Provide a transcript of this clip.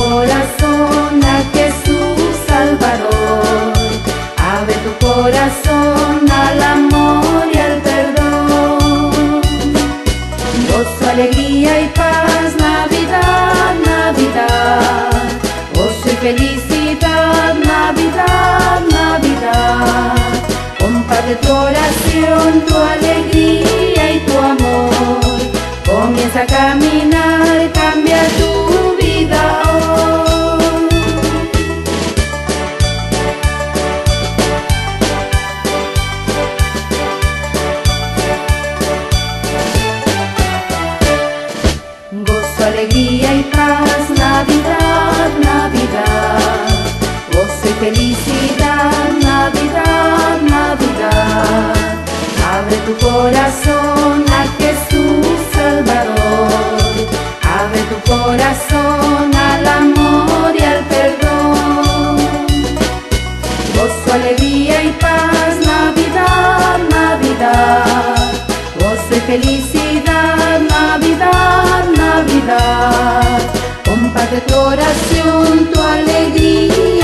corazón a Jesús Salvador. Abre tu corazón al amor y al perdón. Gozo, alegría y paz, Navidad, Navidad. Gozo y felicidad, Navidad, Navidad. Comparte tu oración, tu alegría y tu amor. Comienza a caminar, cambia tu vida hoy. Gozo, alegría y paz, Navidad, Navidad. Gozo y felicidad, Navidad, Navidad. Abre tu corazón a Jesús Salvador. Abre tu corazón al amor y al perdón. Gozo, alegría y paz, Navidad, Navidad. Gozo y felicidad, Navidad, Navidad. Comparte tu oración, tu alegría